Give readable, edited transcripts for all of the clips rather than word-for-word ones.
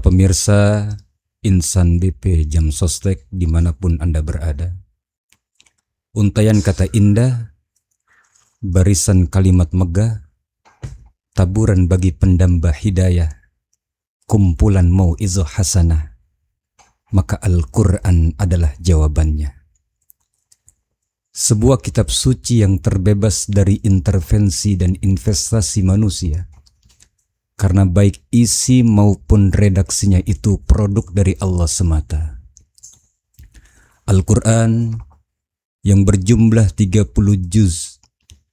pemirsa Insan BP Jam Sostek dimanapun Anda berada, untaian kata indah, barisan kalimat megah, taburan bagi pendamba hidayah, kumpulan mau'izah hasanah, maka Al-Quran adalah jawabannya. Sebuah kitab suci yang terbebas dari intervensi dan investasi manusia, karena baik isi maupun redaksinya itu produk dari Allah semata. Al-Quran yang berjumlah 30 juz,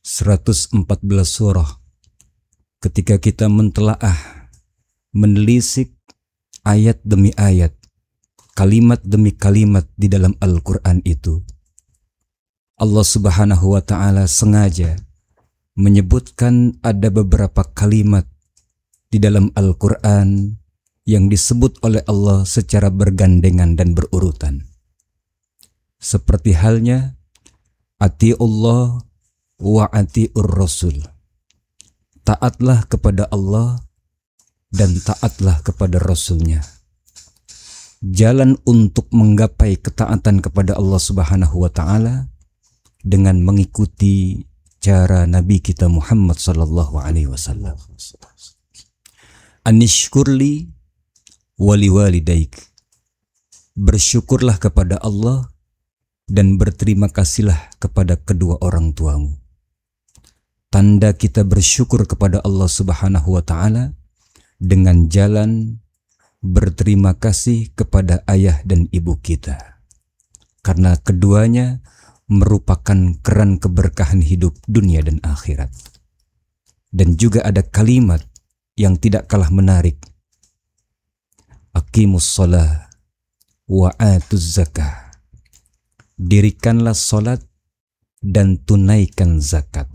114 surah, ketika kita mentelaah, menelisik ayat demi ayat, kalimat demi kalimat di dalam Al-Quran itu, Allah Subhanahu wa Ta'ala sengaja menyebutkan ada beberapa kalimat di dalam Al-Quran yang disebut oleh Allah secara bergandengan dan berurutan. Seperti halnya ati'ullah wa ati'ur rasul. Taatlah kepada Allah dan taatlah kepada Rasulnya. Jalan untuk menggapai ketaatan kepada Allah Subhanahu wa Ta'ala dengan mengikuti cara Nabi kita Muhammad sallallahu alaihi wasallam. Anishkurli wali walidaik. Bersyukurlah kepada Allah dan berterima kasihlah kepada kedua orang tuamu. Tanda kita bersyukur kepada Allah Subhanahu wa Ta'ala dengan jalan berterima kasih kepada ayah dan ibu kita, karena keduanya merupakan keran keberkahan hidup dunia dan akhirat. Dan juga ada kalimat yang tidak kalah menarik, aqimus shalah wa atuz zakah. Dirikanlah salat dan tunaikan zakat.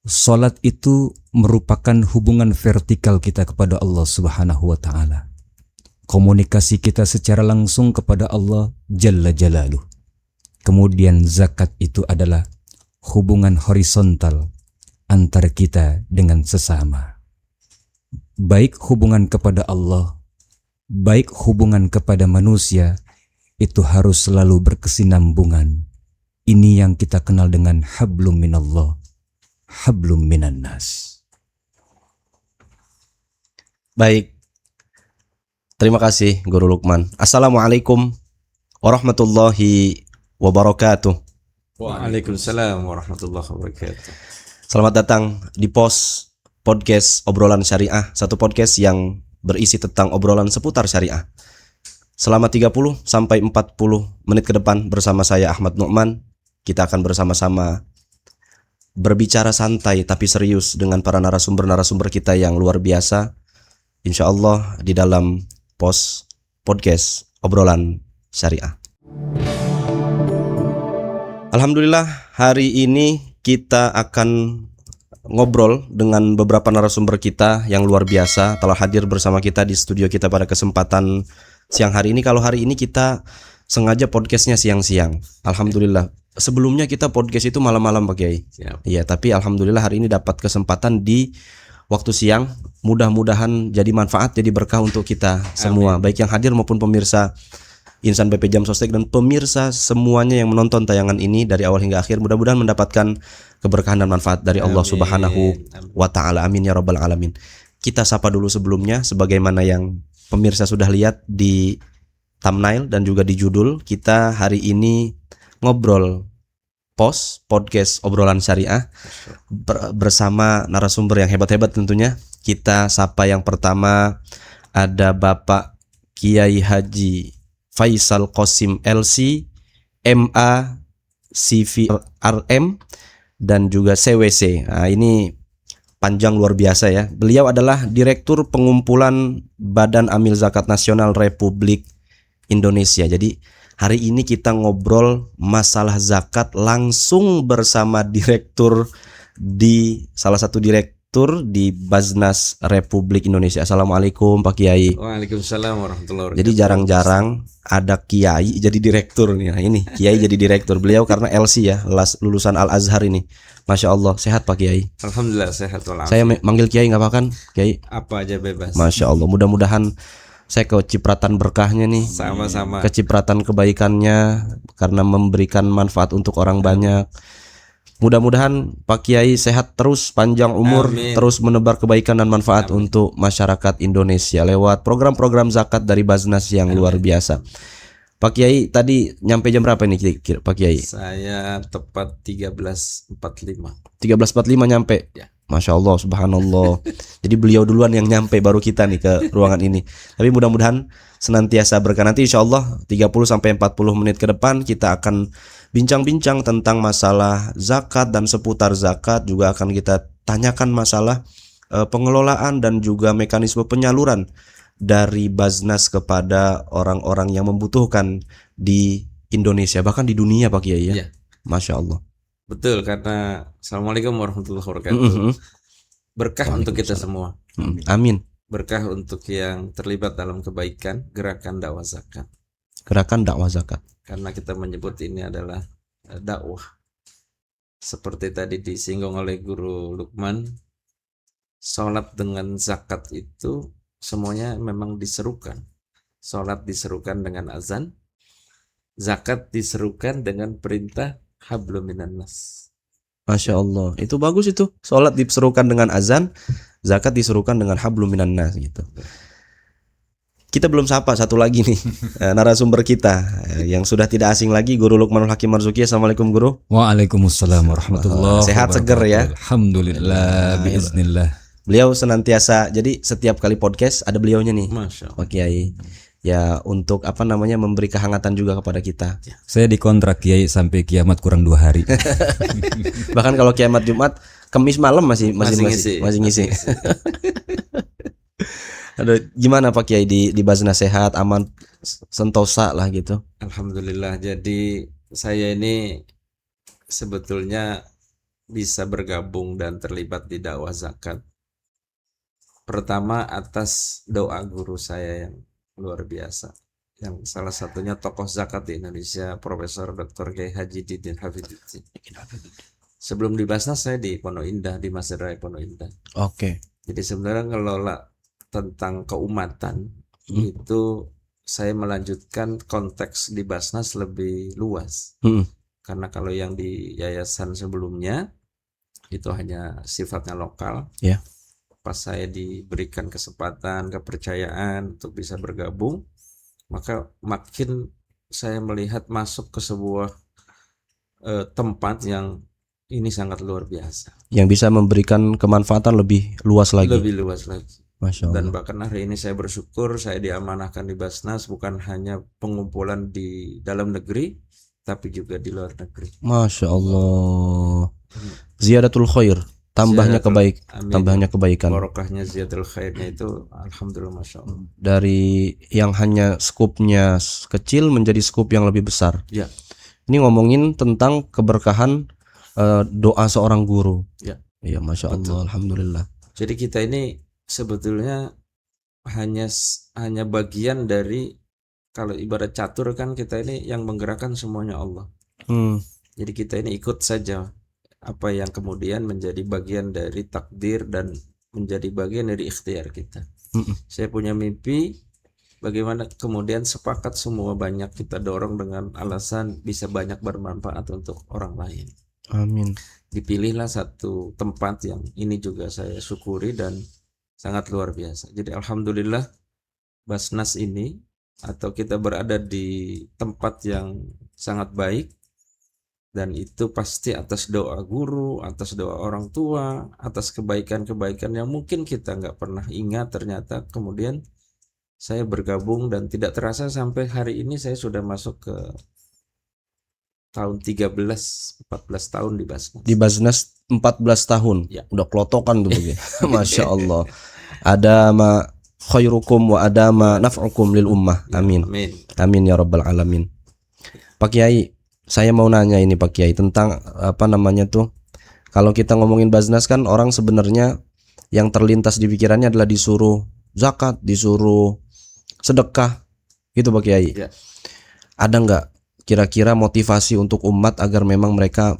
Salat itu merupakan hubungan vertikal kita kepada Allah Subhanahu wa Ta'ala. Komunikasi kita secara langsung kepada Allah Jalla Jalaluh. Kemudian zakat itu adalah hubungan horizontal antara kita dengan sesama. Baik hubungan kepada Allah, baik hubungan kepada manusia, itu harus selalu berkesinambungan. Ini yang kita kenal dengan hablum minallah, hablum minan nas. Baik, terima kasih Guru Lukman. Assalamualaikum warahmatullahi wabarakatuh. Waalaikumsalam warahmatullahi wabarakatuh. Selamat datang di podcast obrolan syariah, satu podcast yang berisi tentang obrolan seputar syariah. Selama 30 sampai 40 menit ke depan bersama saya Ahmad Nu'man, kita akan bersama-sama berbicara santai tapi serius dengan para narasumber-narasumber kita yang luar biasa, insya Allah di dalam podcast obrolan syariah. Alhamdulillah, hari ini kita akan ngobrol dengan beberapa narasumber kita yang luar biasa telah hadir bersama kita di studio kita pada kesempatan siang hari ini. Kalau hari ini kita sengaja podcastnya siang-siang, alhamdulillah. Sebelumnya kita podcast itu malam-malam Pak Kiai. Iya, tapi alhamdulillah hari ini dapat kesempatan di waktu siang. Mudah-mudahan jadi manfaat, jadi berkah untuk kita semua. Amin. Baik yang hadir maupun pemirsa Insan BP Jam Sostek dan pemirsa semuanya yang menonton tayangan ini dari awal hingga akhir, mudah-mudahan mendapatkan keberkahan dan manfaat dari Allah Subhanahu wa Ta'ala. Amin ya rabbal alamin. Kita sapa dulu sebelumnya, sebagaimana yang pemirsa sudah lihat di thumbnail dan juga di judul, kita hari ini ngobrol podcast obrolan syariah bersama narasumber yang hebat-hebat tentunya. Kita sapa yang pertama, ada Bapak Kiai Haji Faisal Qasim LC, MA, CVRM, dan juga CWC. Nah, ini panjang luar biasa ya. Beliau adalah Direktur Pengumpulan Badan Amil Zakat Nasional Republik Indonesia. Jadi hari ini kita ngobrol masalah zakat langsung bersama direktur di salah satu direktur Direktur di Baznas Republik Indonesia. Assalamualaikum Pak Kiai. Waalaikumsalam warahmatullahi wabarakatuh. Jadi jarang-jarang ada Kiai jadi direktur nih. Nah, ini Kiai jadi direktur. Beliau karena LC ya, lulusan Al Azhar ini. Masya Allah, sehat Pak Kiai. Alhamdulillah sehat walafiat. Saya manggil Kiai nggak apa kan, Kiai? Apa aja bebas. Masya Allah, mudah-mudahan saya kecipratan berkahnya nih. Sama-sama. Kecipratan kebaikannya karena memberikan manfaat untuk orang banyak. Mudah-mudahan Pak Kiai sehat terus, panjang umur, Amin. terus menebar kebaikan dan manfaat untuk masyarakat Indonesia lewat program-program zakat dari Baznas yang luar biasa. Pak Kiai tadi nyampe jam berapa nih Pak Kiai? Saya tepat 13.45. 13.45 nyampe. Ya. Masya Allah, subhanallah. Jadi beliau duluan yang nyampe, baru kita nih ke ruangan ini. Tapi mudah-mudahan senantiasa berkah. Nanti insya Allah 30-40 menit ke depan kita akan bincang-bincang tentang masalah zakat dan seputar zakat. Juga akan kita tanyakan masalah pengelolaan dan juga mekanisme penyaluran dari Baznas kepada orang-orang yang membutuhkan di Indonesia, bahkan di dunia Pak Kiai ya. Ya. Masya Allah. Betul, karena Assalamualaikum warahmatullahi wabarakatuh. Berkah untuk kita semua. Amin. Berkah untuk yang terlibat dalam kebaikan gerakan dakwah zakat. Gerakan dakwah zakat. Karena kita menyebut ini adalah dakwah. Seperti tadi disinggung oleh Guru Lukman, sholat dengan zakat itu semuanya memang diserukan. Sholat diserukan dengan azan, zakat diserukan dengan perintah hablum minan nas. Masya Allah, itu bagus itu. Sholat diserukan dengan azan, zakat diserukan dengan hablum minan nas gitu. Kita belum sapa satu lagi nih narasumber kita yang sudah tidak asing lagi, Guru Lukmanul Hakim Marzuki. Assalamualaikum Guru. Waalaikumsalam warahmatullahi wabarakatuh. Sehat seger ya. Alhamdulillah, biiznillah. Beliau senantiasa, jadi setiap kali podcast ada beliaunya nih, Masya Allah. Pak Kiai. Ya untuk memberi kehangatan juga kepada kita. Saya dikontrak Kiai sampai kiamat kurang 2 hari. Bahkan kalau kiamat Jumat, Kamis malam masih ngisi. Aduh, gimana Pak Kiai di Baznas sehat, aman, sentosa lah gitu? Alhamdulillah. Jadi saya ini sebetulnya bisa bergabung dan terlibat di dakwah zakat. Pertama atas doa guru saya yang luar biasa, yang salah satunya tokoh zakat di Indonesia, Profesor Dr. Kiai Haji Didin Hafiduddin. Sebelum di Basnas saya di Pondok Indah, di Masjid Raya Pondok Indah. Oke. Jadi sebenarnya ngelola tentang keumatan itu saya melanjutkan konteks di Basnas lebih luas. Karena kalau yang di yayasan sebelumnya itu hanya sifatnya lokal. Ya. Pas saya diberikan kesempatan, kepercayaan untuk bisa bergabung, maka makin saya melihat masuk ke sebuah tempat yang ini sangat luar biasa. Yang bisa memberikan kemanfaatan lebih luas lagi. Lebih luas lagi. Masya Allah. Dan bahkan hari ini saya bersyukur saya diamanahkan di Basnas bukan hanya pengumpulan di dalam negeri, tapi juga di luar negeri. Masya Allah. Ziyadatul khair. Tambahnya kebaikan. Barokahnya ziyadul khairnya itu alhamdulillah masya Allah. Dari yang hanya skupnya kecil menjadi skup yang lebih besar. Ya. Ini ngomongin tentang keberkahan doa seorang guru. Ya. Iya, masya Allah. Betul. Alhamdulillah. Jadi kita ini sebetulnya hanya bagian dari, kalau ibarat catur kan kita ini yang menggerakkan semuanya Allah. Jadi kita ini ikut saja apa yang kemudian menjadi bagian dari takdir dan menjadi bagian dari ikhtiar kita. Saya punya mimpi, bagaimana kemudian sepakat semua banyak kita dorong dengan alasan bisa banyak bermanfaat untuk orang lain. Amin. Dipilihlah satu tempat yang ini juga saya syukuri dan sangat luar biasa. Jadi alhamdulillah Basnas ini, atau kita berada di tempat yang sangat baik, dan itu pasti atas doa guru, atas doa orang tua, atas kebaikan-kebaikan yang mungkin kita nggak pernah ingat. Ternyata kemudian saya bergabung dan tidak terasa sampai hari ini saya sudah masuk ke tahun 13-14 tahun di Basnas. Di Basnas 14 tahun. Ya. Udah kelotokan tuh begitu. Masya Allah. Ada ma khairukum wa ada ma naf'ukum lil ummah. Amin. Amin. Amin ya rabbal alamin. Pak Kiai, saya mau nanya ini Pak Kiai tentang kalau kita ngomongin Basnas kan orang sebenarnya yang terlintas di pikirannya adalah disuruh zakat, disuruh sedekah, gitu Pak Kiai. Ya. Ada nggak kira-kira motivasi untuk umat agar memang mereka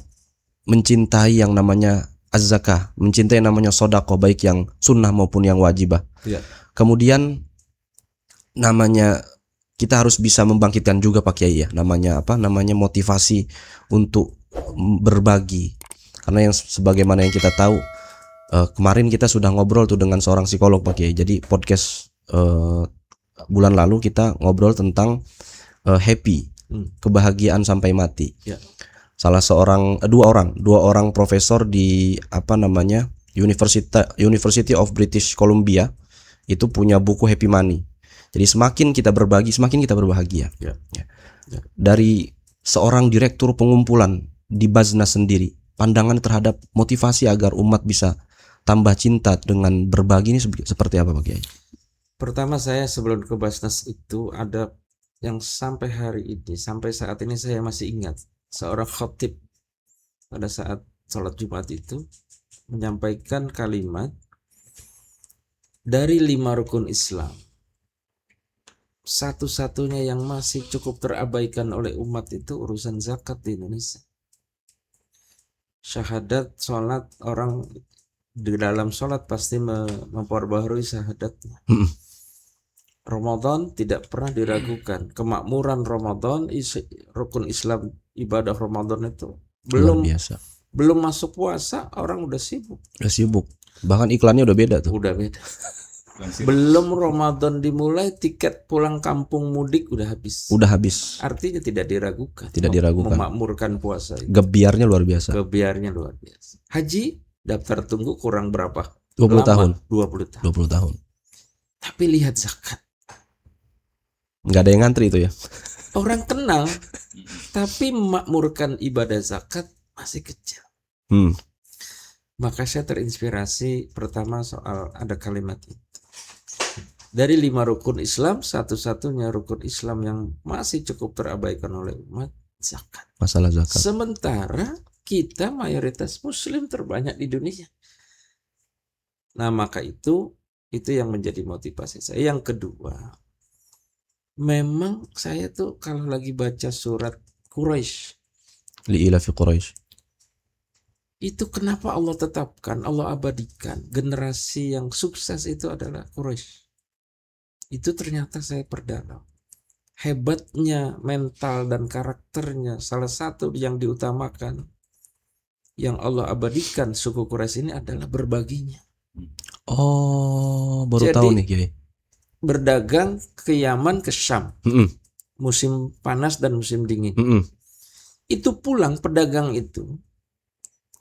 mencintai yang namanya az-zakah, mencintai yang namanya sodako, baik yang sunnah maupun yang wajibah. Ya. Kemudian namanya kita harus bisa membangkitkan juga Pak Kiai ya, namanya apa? Namanya motivasi untuk berbagi. Karena yang sebagaimana yang kita tahu, kemarin kita sudah ngobrol tuh dengan seorang psikolog Pak Kiai. Jadi podcast bulan lalu kita ngobrol tentang happy, kebahagiaan sampai mati. Ya. Salah seorang dua orang profesor di apa namanya University of British Columbia itu punya buku Happy Money. Jadi semakin kita berbagi, semakin kita berbahagia. Ya. Ya. Dari seorang direktur pengumpulan di Basnas sendiri, pandangan terhadap motivasi agar umat bisa tambah cinta dengan berbagi ini seperti apa Pak Kiai? Pertama, saya sebelum ke Basnas itu ada yang sampai hari ini, sampai saat ini saya masih ingat. Seorang khatib pada saat sholat Jumat itu menyampaikan kalimat, dari 5 rukun Islam, satu-satunya yang masih cukup terabaikan oleh umat itu urusan zakat di Indonesia. Syahadat, sholat, orang di dalam sholat pasti memperbaharui syahadatnya. Ramadan tidak pernah diragukan. Kemakmuran Ramadan, rukun Islam, ibadah Ramadan itu belum biasa. Belum masuk puasa orang udah sibuk. Bahkan iklannya udah beda tuh. Udah beda. Belum Ramadan dimulai, tiket pulang kampung mudik udah habis. Artinya tidak diragukan. Memakmurkan puasa itu. Gebiarnya luar biasa. Haji daftar tunggu kurang berapa? 20 tahun. 20 tahun. Tapi lihat zakat. Nggak ada yang ngantri itu ya. Orang kenal, tapi memakmurkan ibadah zakat masih kecil. Maka saya terinspirasi pertama soal ada kalimat itu. Dari 5 rukun Islam, satu-satunya rukun Islam yang masih cukup terabaikan oleh umat, zakat. Masalah zakat. Sementara kita mayoritas Muslim terbanyak di dunia. Nah, maka itu yang menjadi motivasi saya. Yang kedua, memang saya tuh kalau lagi baca surat Quraisy, Li'ilafi Quraisy, itu kenapa Allah tetapkan, Allah abadikan generasi yang sukses itu adalah Quraisy. Itu ternyata saya perdalam. Hebatnya mental dan karakternya, salah satu yang diutamakan, yang Allah abadikan suku Quraisy ini adalah berbaginya. Oh, baru tahu nih Kiai. Berdagang ke Yaman, ke Syam, musim panas dan musim dingin. Itu pulang pedagang itu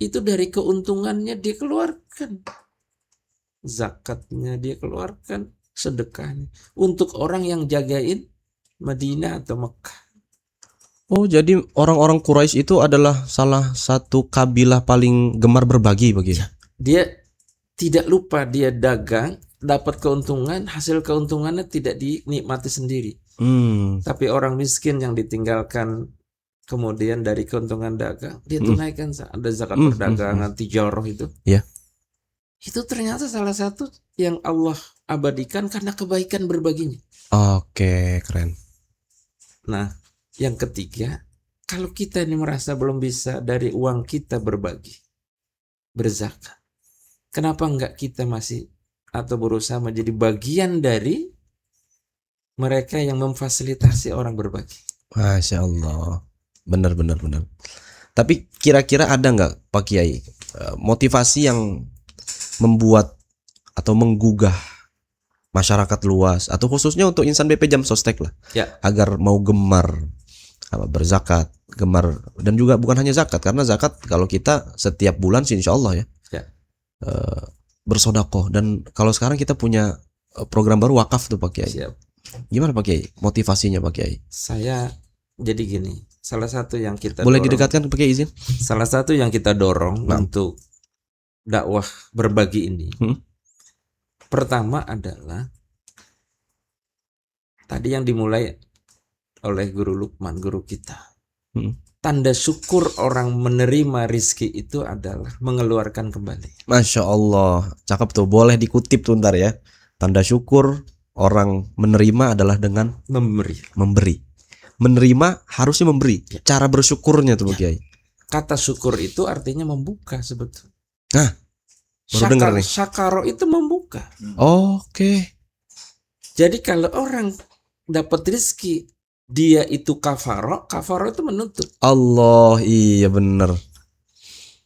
dari keuntungannya dia keluarkan, zakatnya dia keluarkan, sedekahnya untuk orang yang jagain Madinah atau Mekah. Oh, jadi orang-orang Quraisy itu adalah salah satu kabilah paling gemar berbagi begitu. Dia tidak lupa, dia dagang, dapat keuntungan, hasil keuntungannya tidak dinikmati sendiri. Tapi orang miskin yang ditinggalkan kemudian dari keuntungan dagang, dia tunaikan, ada zakat perdagangan, tijarah itu. Yeah. Itu ternyata salah satu yang Allah abadikan karena kebaikan berbaginya. Oke, keren. Nah, yang ketiga, kalau kita ini merasa belum bisa dari uang kita berbagi, berzakat, kenapa enggak kita masih atau berusaha menjadi bagian dari mereka yang memfasilitasi orang berbagi? Masya Allah, benar. Tapi kira-kira ada nggak Pak Kiai motivasi yang membuat atau menggugah masyarakat luas atau khususnya untuk insan BP Jam Sostek lah, agar mau gemar berzakat, gemar, dan juga bukan hanya zakat, karena zakat kalau kita setiap bulan sih insya Allah bersodakoh, dan kalau sekarang kita punya program baru wakaf tuh Pak Kiai. Gimana Pak Kiai motivasinya Pak Kiai? Saya jadi gini, salah satu yang kita boleh dorong, didekatkan Pak Kiai izin? Salah satu yang kita dorong untuk dakwah berbagi ini, pertama adalah tadi yang dimulai oleh Guru Lukman, guru kita. tanda syukur orang menerima rizki itu adalah mengeluarkan kembali. Masya Allah, cakep tuh. Boleh dikutip tuh ntar ya. Tanda syukur orang menerima adalah dengan memberi. Menerima harusnya memberi. Cara bersyukurnya tuh Pak Kiai. Kata syukur itu artinya membuka sebetulnya. Nah, baru dengar nih. Syakaro itu membuka. Oke. Jadi kalau orang dapat rizki, dia itu kafaro itu menutup. Allah, iya bener.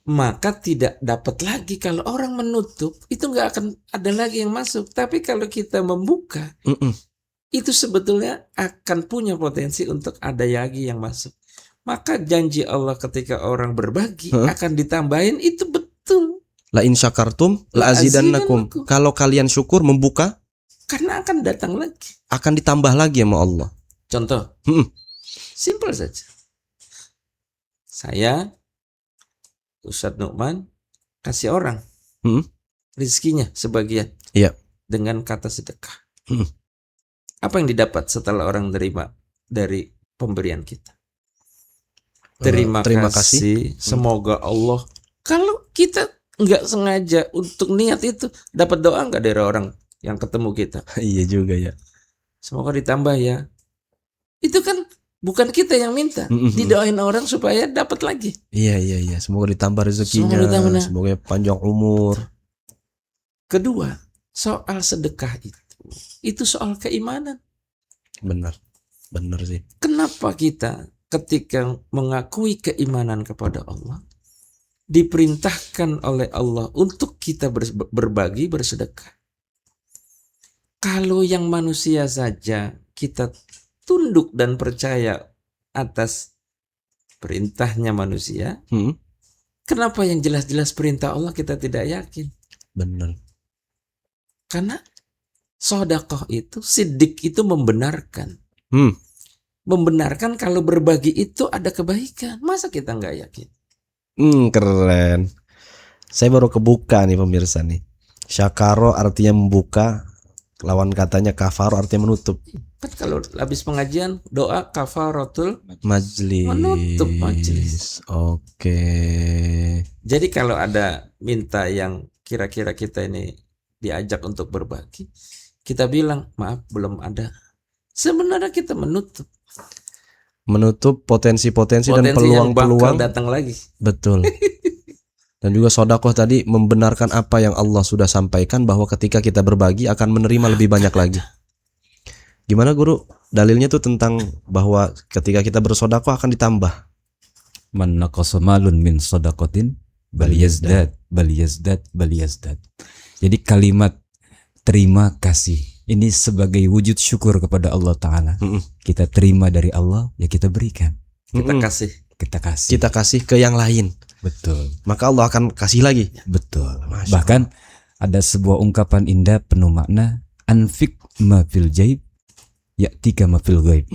Maka tidak dapat lagi. Kalau orang menutup, itu nggak akan ada lagi yang masuk. Tapi kalau kita membuka, itu sebetulnya akan punya potensi untuk ada lagi yang masuk. Maka janji Allah ketika orang berbagi akan ditambahin, itu betul. La in syakartum la azidannakum. Kalau kalian syukur membuka, karena akan datang lagi. Akan ditambah lagi sama Allah. Contoh, simple saja. Saya, Ustadz Nu'man, kasih orang rizkinya sebagian dengan kata sedekah. Apa yang didapat setelah orang terima dari pemberian kita? Terima kasih. Semoga Allah. Kalau kita nggak sengaja untuk niat itu, dapat doa nggak dari orang yang ketemu kita? Iya juga ya. Semoga ditambah ya. Itu kan bukan kita yang minta, didoain orang supaya dapat lagi. Iya. Semoga ditambah rezekinya, semoga panjang umur. Kedua, soal sedekah itu soal keimanan. Benar sih. Kenapa kita ketika mengakui keimanan kepada Allah, diperintahkan oleh Allah untuk kita berbagi, bersedekah? Kalau yang manusia saja kita tunduk dan percaya atas perintahnya manusia, kenapa yang jelas-jelas perintah Allah kita tidak yakin? Benar. Karena sedekah itu, siddiq itu membenarkan. Membenarkan kalau berbagi itu ada kebaikan. Masa kita nggak yakin? Keren. Saya baru kebuka nih pemirsa nih. Syakaro artinya membuka, lawan katanya kafaro artinya menutup. Kan kalau habis pengajian doa kafaratul majlis. Menutup majlis. Oke. Jadi kalau ada minta yang kira-kira kita ini diajak untuk berbagi, kita bilang maaf belum ada. Sebenarnya kita menutup potensi-potensi dan peluang-peluang datang lagi. Betul. Dan juga sodakoh tadi membenarkan apa yang Allah sudah sampaikan, bahwa ketika kita berbagi akan menerima lebih banyak lagi. Gimana Guru? Dalilnya tuh tentang bahwa ketika kita bersodakoh akan ditambah. Man naqasa malun min sodakotin bal yazdad. Jadi kalimat terima kasih ini sebagai wujud syukur kepada Allah Ta'ala. Kita terima dari Allah, ya kita berikan. Kita kasih ke yang lain. Betul. Maka Allah akan kasih lagi. Betul. Bahkan ada sebuah ungkapan indah penuh makna, anfik ma fil jaib ya'tika ma fil ghaib.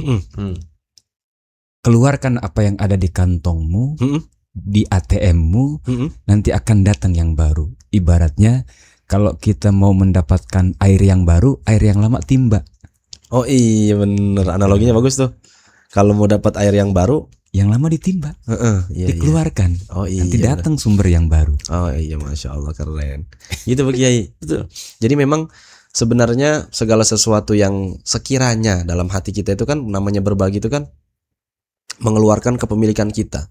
Keluarkan apa yang ada di kantongmu, di ATM-mu, nanti akan datang yang baru. Ibaratnya kalau kita mau mendapatkan air yang baru, air yang lama timba. Oh iya bener, analoginya bagus tuh. Kalau mau dapat air yang baru, yang lama ditimba, dikeluarkan. Iya. Oh iya. Nanti datang sumber yang baru. Oh iya, Masya Allah, keren. Gitu Pak Kiai. Betul. Jadi memang sebenarnya segala sesuatu yang sekiranya dalam hati kita itu kan namanya berbagi itu kan mengeluarkan kepemilikan kita.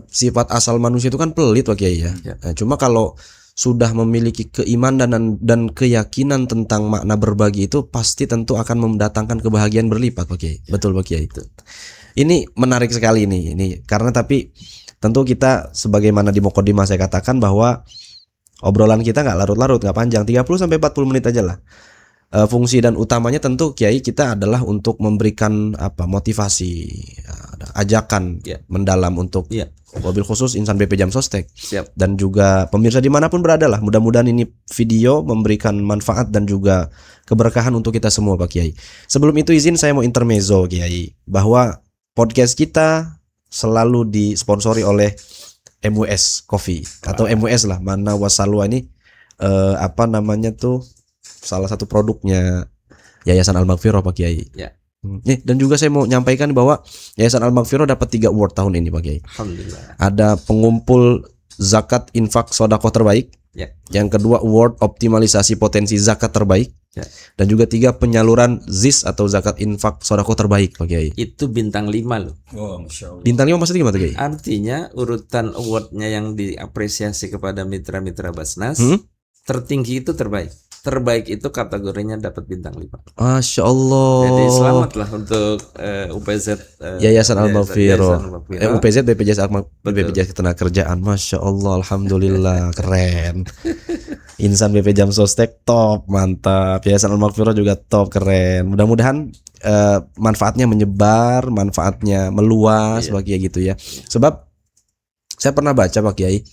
Sifat asal manusia itu kan pelit Pak Kiai ya. Nah, cuma kalau sudah memiliki keimanan dan keyakinan tentang makna berbagi itu pasti tentu akan mendatangkan kebahagiaan berlipat Pak Kiai. Betul Pak Kiai itu. Ini menarik sekali ini karena tapi tentu kita sebagaimana di Muqaddimah saya katakan bahwa obrolan kita nggak larut-larut, nggak panjang, 30-40 menit aja lah. Fungsi dan utamanya tentu Kiai kita adalah untuk memberikan motivasi, ajakan mendalam untuk mobil khusus Insan BP Jam Sostek. Dan juga pemirsa dimanapun berada lah. Mudah-mudahan ini video memberikan manfaat dan juga keberkahan untuk kita semua Pak Kiai. Sebelum itu izin saya mau intermezzo Kiai, bahwa podcast kita selalu disponsori oleh MUS Coffee atau MUS lah, Mana Wasalwa ini salah satu produknya Yayasan Al-Maghfirah Pak Kiai. Dan juga saya mau nyampaikan bahwa Yayasan Al-Maghfirah dapat 3 award tahun ini Pak Kiai. Alhamdulillah. Ada pengumpul zakat infak sedekah terbaik. Ya. Yang kedua award optimalisasi potensi zakat terbaik. Ya. Dan juga 3 penyaluran ZIS atau zakat infak sedekah terbaik Pak Kiai. Itu bintang 5 loh. Oh, Masya Allah. Bintang 5 maksudnya gimana Kiai? Artinya urutan awardnya yang diapresiasi kepada mitra-mitra Basnas, tertinggi itu terbaik. Terbaik itu kategorinya dapat bintang 5. Masya Allah. Jadi selamatlah untuk UPZ Yayasan Al-Maghfirah. Al-Maghfirah. UPZ BPJS Ketenagakerjaan. Masya Allah, alhamdulillah, keren. Insan BP Jam Sostek top, mantap. Yayasan Al-Maghfirah juga top, keren. Mudah-mudahan manfaatnya menyebar, manfaatnya meluas Pak Kiai gitu ya. Sebab saya pernah baca Pak Kiai,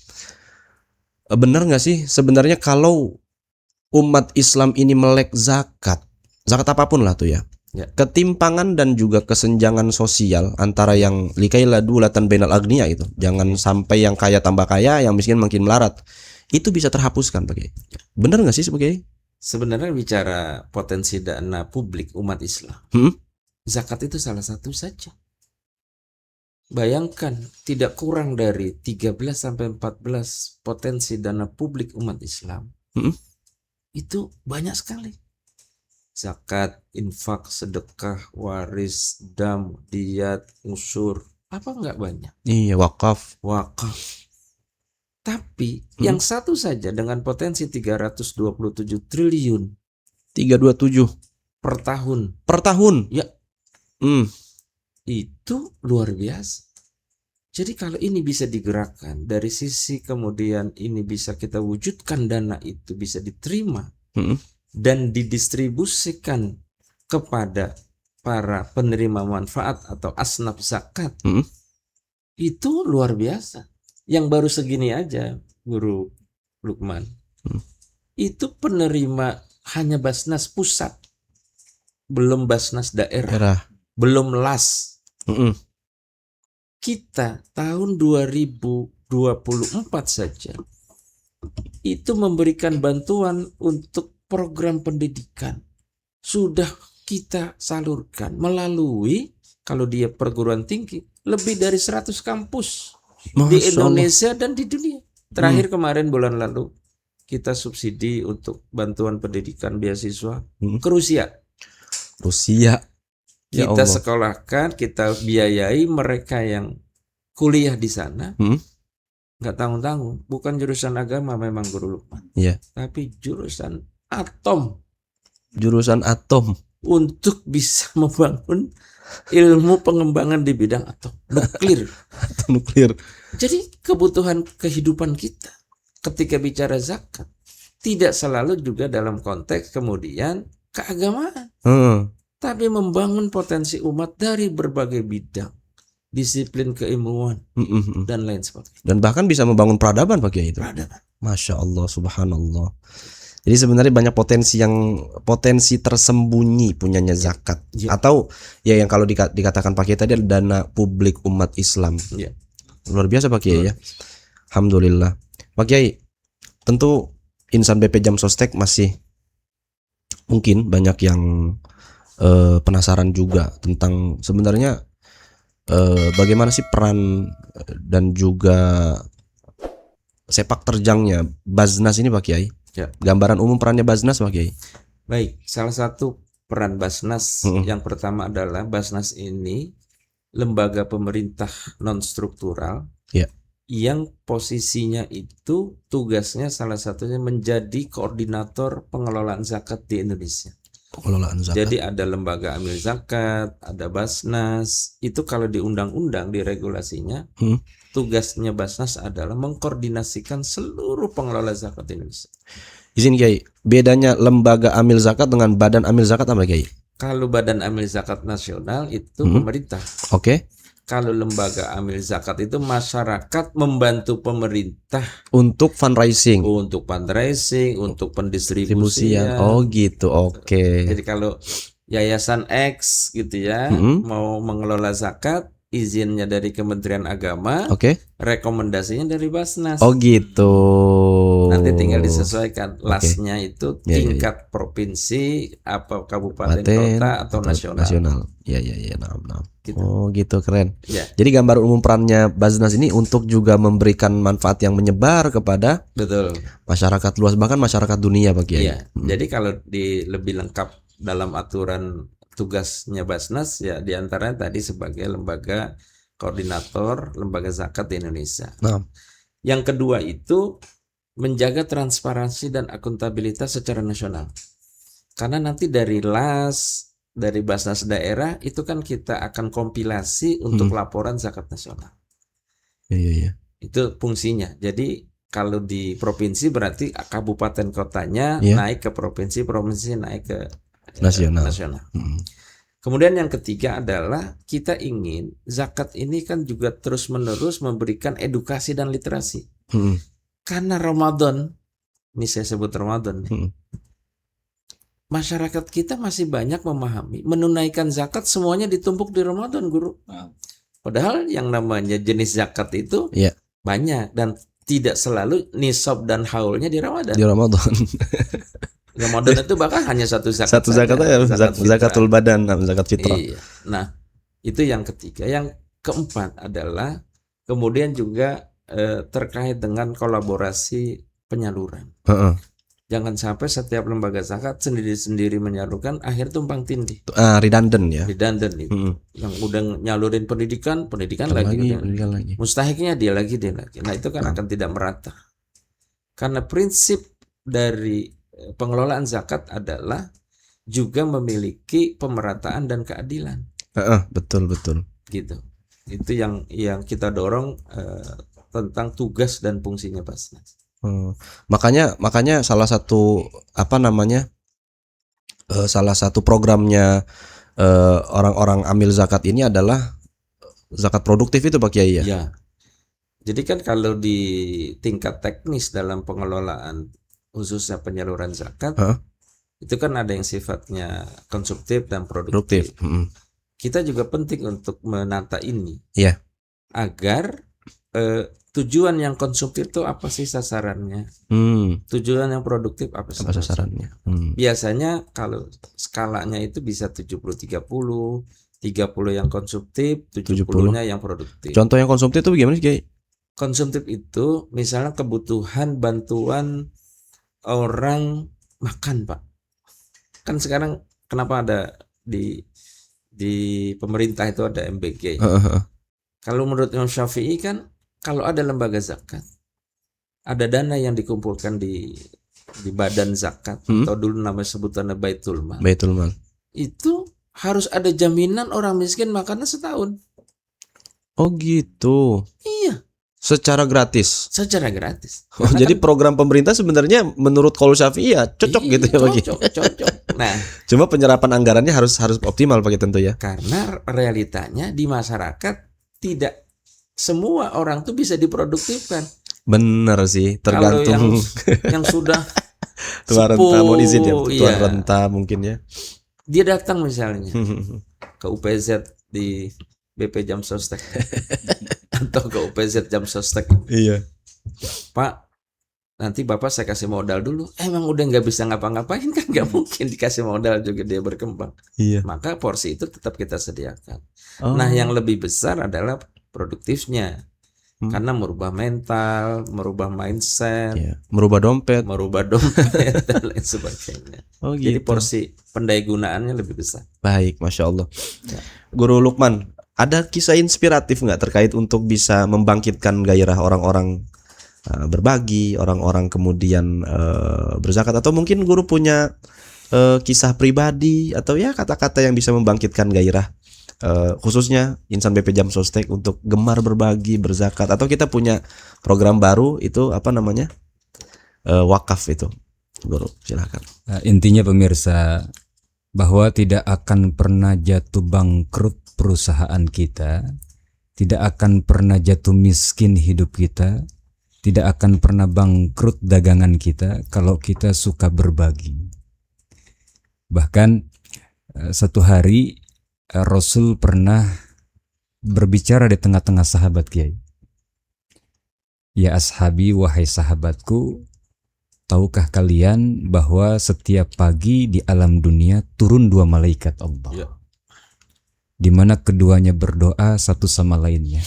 benar nggak sih sebenarnya kalau umat Islam ini melek zakat apapun lah tuh ya, ketimpangan dan juga kesenjangan sosial antara yang likailah dulatan bainal agniya itu, jangan sampai yang kaya tambah kaya, yang miskin makin melarat, itu bisa terhapuskan Pak Kiai. Benar nggak sih Pak Kiai? Sebenarnya bicara potensi dana publik umat Islam, zakat itu salah satu saja. Bayangkan tidak kurang dari 13 sampai 14 potensi dana publik umat Islam. Itu banyak sekali. Zakat, infak, sedekah, waris, dam, diyat, usur, apa enggak banyak? Iya, wakaf. Tapi yang satu saja dengan potensi 327 triliun 327 per tahun. per tahun. Ya. Itu luar biasa. Jadi kalau ini bisa digerakkan dari sisi kemudian ini bisa kita wujudkan, dana itu bisa diterima dan didistribusikan kepada para penerima manfaat atau asnaf zakat, itu luar biasa. Yang baru segini aja Guru Lukman, itu penerima hanya Basnas pusat, belum Basnas daerah. Belum LAS. Kita tahun 2024 saja itu memberikan bantuan untuk program pendidikan. Sudah kita salurkan melalui, kalau dia perguruan tinggi, lebih dari 100 kampus di Indonesia dan di dunia. Terakhir kemarin bulan lalu kita subsidi untuk bantuan pendidikan beasiswa ke Rusia. Ya Kita Allah. sekolahkan, kita biayai mereka yang kuliah di sana. Nggak tanggung-tanggung, bukan jurusan agama memang Guru Lukman. Tapi jurusan atom. Untuk bisa membangun ilmu pengembangan di bidang atom, nuklir. Jadi kebutuhan kehidupan kita ketika bicara zakat tidak selalu juga dalam konteks kemudian keagamaan. Tapi membangun potensi umat dari berbagai bidang, disiplin keilmuan dan lain sebagainya. Dan bahkan bisa membangun peradaban Pak Kiai itu. Masya Allah, subhanallah. Jadi sebenarnya banyak potensi tersembunyi punyanya zakat. Atau ya yang kalau dikatakan Pak Kiai tadi adalah dana publik umat Islam. Luar biasa Pak Kiai ya. Alhamdulillah. Pak Kiai, tentu insan BP Jam Sostek masih mungkin banyak yang penasaran juga tentang sebenarnya bagaimana sih peran dan juga sepak terjangnya Basnas ini Pak Kiai. Gambaran umum perannya Basnas Pak Kiai. Baik, salah satu peran Basnas yang pertama adalah Basnas ini lembaga pemerintah non struktural yang posisinya itu tugasnya salah satunya menjadi koordinator pengelolaan zakat di Indonesia. Jadi ada lembaga amil zakat, ada Basnas. Itu kalau di undang-undang, di regulasinya, tugasnya Basnas adalah mengkoordinasikan seluruh pengelola zakat Indonesia. Izin Kiai, bedanya lembaga amil zakat dengan badan amil zakat apa Kiai? Kalau badan amil zakat nasional itu pemerintah. Kalau lembaga amil zakat itu masyarakat membantu pemerintah untuk fundraising, untuk pendistribusian. Oh gitu, Jadi kalau Yayasan X gitu ya mau mengelola zakat, izinnya dari Kementerian Agama, rekomendasinya dari Basnas. Oh gitu. nanti tinggal disesuaikan Oke. lasnya itu Ya, ya, ya. tingkat provinsi, apa kabupaten, Kabupaten kota atau nasional. Ya, nah. Gitu. Oh gitu, keren. Ya, Jadi gambar umum perannya Baznas ini untuk juga memberikan manfaat yang menyebar kepada betul. masyarakat luas, bahkan masyarakat dunia Pak Kiai. Iya. Jadi kalau lebih lengkap dalam aturan tugasnya Basnas ya diantaranya tadi sebagai lembaga koordinator lembaga zakat di Indonesia. Nah. Yang kedua itu menjaga transparansi dan akuntabilitas secara nasional. Karena nanti dari dari Basnas daerah itu kan kita akan kompilasi untuk laporan zakat nasional. Iya. Itu fungsinya. Jadi kalau di provinsi berarti kabupaten kotanya Iya. naik ke provinsi naik ke Nasional. Kemudian yang ketiga adalah kita ingin zakat ini kan juga terus-menerus memberikan edukasi dan literasi. Karena Ramadan, ini saya sebut Ramadan, masyarakat kita masih banyak memahami menunaikan zakat semuanya ditumpuk di Ramadan, Guru. Padahal yang namanya jenis zakat itu banyak dan tidak selalu nisab dan haulnya di Ramadan. Di Ramadan. Ramadan itu bahkan hanya satu zakat. Satu zakat aja, zakatul badan, zakat fitrah. Iya. Nah, itu yang ketiga. Yang keempat adalah kemudian juga terkait dengan kolaborasi penyaluran. Jangan sampai setiap lembaga zakat sendiri-sendiri menyalurkan, akhir tumpang tindih. Redundant ya. Redundant itu. Yang udah nyalurin pendidikan lagi. Mustahiknya dia lagi. Nah, itu kan akan tidak merata. Karena prinsip dari pengelolaan zakat adalah juga memiliki pemerataan dan keadilan. Betul. Gitu. Itu yang kita dorong tentang tugas dan fungsinya Basnas. Makanya salah satu salah satu programnya orang-orang amil zakat ini adalah zakat produktif itu Pak Kiai ya. Ya. Jadi kan kalau di tingkat teknis dalam pengelolaan khususnya penyaluran zakat itu kan ada yang sifatnya konsumtif dan produktif. Kita juga penting untuk menata ini agar tujuan yang konsumtif itu apa sih sasarannya, tujuan yang produktif apa sasarannya. Biasanya kalau skalanya itu bisa 70-30, 30 yang konsumtif, 70-nya yang produktif. Contoh yang konsumtif itu gimana sih Kiai? Konsumtif itu misalnya kebutuhan bantuan orang makan, Pak. Kan sekarang kenapa ada di pemerintah itu ada MBG. Kalau menurut Imam Syafi'i kan kalau ada lembaga zakat, ada dana yang dikumpulkan di badan zakat atau dulu namanya sebutannya Baitul Mal. Itu harus ada jaminan orang miskin makannya setahun. Oh gitu. Iya. Secara gratis. Jadi program pemerintah sebenarnya menurut Qaul Syafi'i ya cocok gitu ya bagi. Cocok. Nah, cuma penyerapan anggarannya harus optimal pakai tentu ya. Karena realitanya di masyarakat tidak semua orang tuh bisa diproduktifkan. Bener sih, tergantung. Kalau yang sudah tuan renta mau izin ya, tuan renta mungkin ya. Dia datang misalnya ke UPZ di BP Jam Sostek atau ke UPZ Jam Sostek. Iya. Pak, nanti Bapak saya kasih modal dulu. Emang udah nggak bisa ngapa-ngapain kan nggak mungkin dikasih modal juga dia berkembang. Iya. Maka porsi itu tetap kita sediakan. Nah, yang lebih besar adalah produktifnya. Karena merubah mental, merubah mindset, merubah dompet dan lain sebagainya. Gitu. Jadi porsi pendaya gunaannya lebih besar. Baik, Masya Allah. Guru Lukman, ada kisah inspiratif nggak terkait untuk bisa membangkitkan gairah orang-orang berbagi, orang-orang kemudian berzakat, atau mungkin guru punya kisah pribadi atau ya kata-kata yang bisa membangkitkan gairah khususnya insan BP Jam Sostek untuk gemar berbagi, berzakat, atau kita punya program baru itu wakaf itu. Guru, silakan. Intinya pemirsa, bahwa tidak akan pernah jatuh bangkrut perusahaan kita, tidak akan pernah jatuh miskin hidup kita, tidak akan pernah bangkrut dagangan kita kalau kita suka berbagi. Bahkan satu hari Rasul pernah berbicara di tengah-tengah sahabat Kiai. Ya ashabi, wahai sahabatku, tahukah kalian bahwa setiap pagi di alam dunia turun 2 malaikat Allah, Ya. di mana keduanya berdoa satu sama lainnya.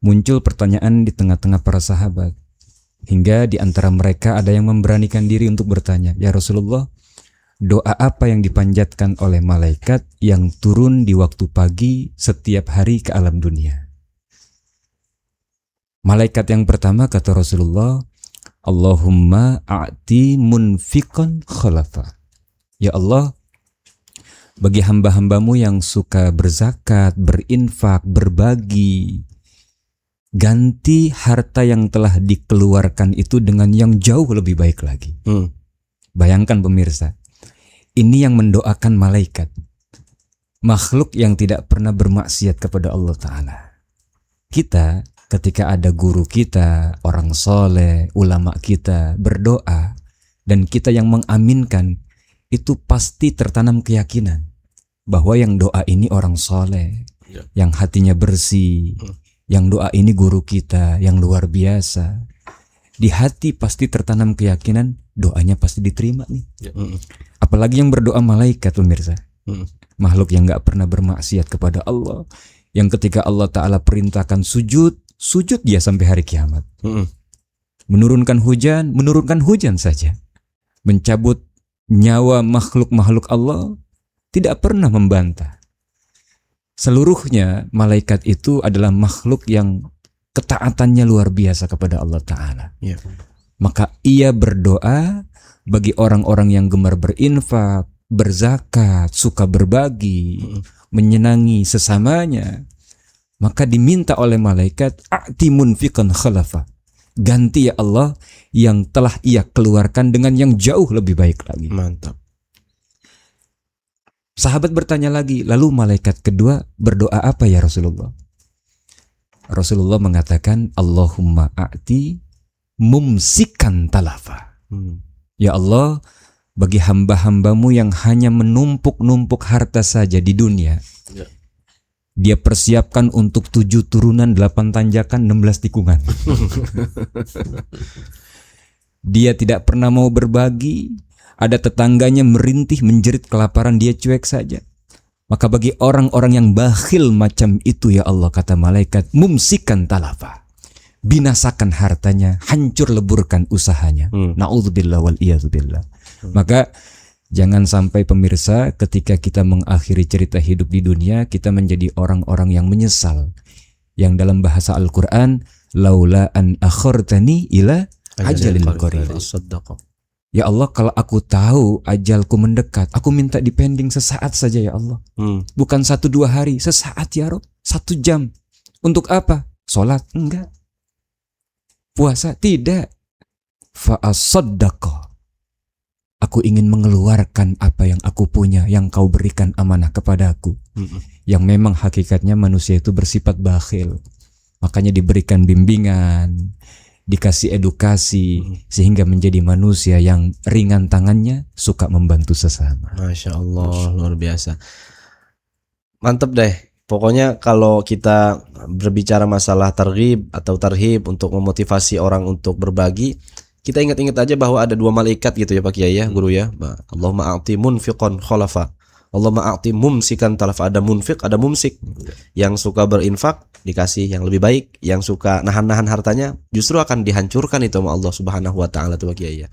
Muncul pertanyaan di tengah-tengah para sahabat, hingga di antara mereka ada yang memberanikan diri untuk bertanya, "Ya Rasulullah, doa apa yang dipanjatkan oleh malaikat yang turun di waktu pagi setiap hari ke alam dunia?" Malaikat yang pertama kata Rasulullah, "Allahumma a'ti munfiqan khalafa." Ya Allah, bagi hamba-hambamu yang suka berzakat, berinfak, berbagi, ganti harta yang telah dikeluarkan itu dengan yang jauh lebih baik lagi. Bayangkan pemirsa, ini yang mendoakan malaikat, makhluk yang tidak pernah bermaksiat kepada Allah Ta'ala. Kita ketika ada guru kita, orang soleh, ulama kita berdoa, dan kita yang mengaminkan, itu pasti tertanam keyakinan bahwa yang doa ini orang soleh, yang hatinya bersih, yang doa ini guru kita yang luar biasa. Di hati pasti tertanam keyakinan doanya pasti diterima nih. Apalagi yang berdoa malaikat, pemirsa, makhluk yang gak pernah bermaksiat kepada Allah, yang ketika Allah Ta'ala perintahkan sujud dia sampai hari kiamat. Menurunkan hujan saja. Mencabut nyawa makhluk-makhluk Allah, tidak pernah membantah. Seluruhnya malaikat itu adalah makhluk yang ketaatannya luar biasa kepada Allah Ta'ala. Maka ia berdoa bagi orang-orang yang gemar berinfak, berzakat, suka berbagi, menyenangi sesamanya. Maka diminta oleh malaikat, "A'ti munfiqan khalafa." Ganti ya Allah yang telah ia keluarkan dengan yang jauh lebih baik lagi. Mantap. Sahabat bertanya lagi, lalu malaikat kedua berdoa apa ya Rasulullah? Rasulullah mengatakan, "Allahumma a'ti mumsikan talafa." Ya Allah, bagi hamba-hambamu yang hanya menumpuk-numpuk harta saja di dunia, dia persiapkan untuk 7 turunan, 8 tanjakan, 16 tikungan. Dia tidak pernah mau berbagi. Ada tetangganya merintih menjerit kelaparan, dia cuek saja. Maka bagi orang-orang yang bakhil macam itu ya Allah, kata malaikat, mumsikan talafa, binasakan hartanya, hancur leburkan usahanya. Na'udzubillah wal iyadzubillah. Maka jangan sampai pemirsa ketika kita mengakhiri cerita hidup di dunia, kita menjadi orang-orang yang menyesal. Yang dalam bahasa Al-Quran, laula an akhortani ila ajalin qarib. Ya Allah, kalau aku tahu ajalku mendekat, aku minta dipending sesaat saja ya Allah. Bukan 1-2 hari, sesaat ya Rob, 1 jam. Untuk apa? Sholat? Enggak. Puasa? Tidak. Fa'asaddaqa. Aku ingin mengeluarkan apa yang aku punya, yang kau berikan amanah kepadaku. Yang memang hakikatnya manusia itu bersifat bakhil. Makanya diberikan bimbingan, dikasih edukasi, sehingga menjadi manusia yang ringan tangannya, suka membantu sesama. Masya Allah, luar biasa. Mantep deh. Pokoknya kalau kita berbicara masalah targhib atau tarhib untuk memotivasi orang untuk berbagi, kita ingat-ingat aja bahwa ada 2 malaikat gitu ya Pak Kiai ya, guru ya. Allahumma a'ti munfiqan khalafa, Allahumma a'ti mumsikan talafa. Ada munfiq, ada mumsik. Yang suka berinfak dikasih yang lebih baik, yang suka nahan-nahan hartanya justru akan dihancurkan itu sama Allah Subhanahu wa taala tuh Pak Kiai ya.